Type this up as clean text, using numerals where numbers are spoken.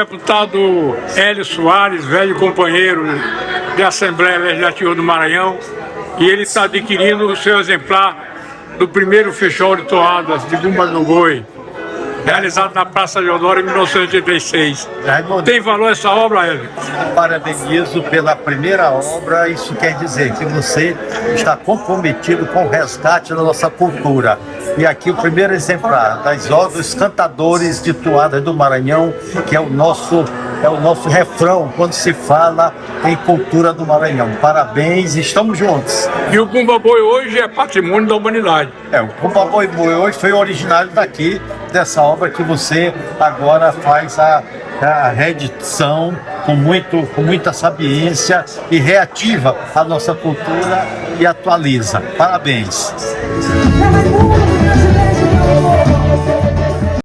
deputado Hélio Soares, velho companheiro de Assembleia Legislativa do Maranhão, e ele está adquirindo o seu exemplar do primeiro festival de toadas de Bumba do Boi, realizado na Praça Deodoro em 1986. Tem valor essa obra, Hélio? Parabenizo pela primeira obra. Isso quer dizer que você está comprometido com o resgate da nossa cultura. E aqui o primeiro exemplar dos cantadores de toadas do Maranhão, que é o nosso refrão quando se fala em cultura do Maranhão. Parabéns, estamos juntos. E o Bumba Boi hoje é patrimônio da humanidade. O Bumba Boi hoje foi originário daqui, dessa obra que você agora faz a reedição com muita sapiência e reativa a nossa cultura e atualiza. Parabéns.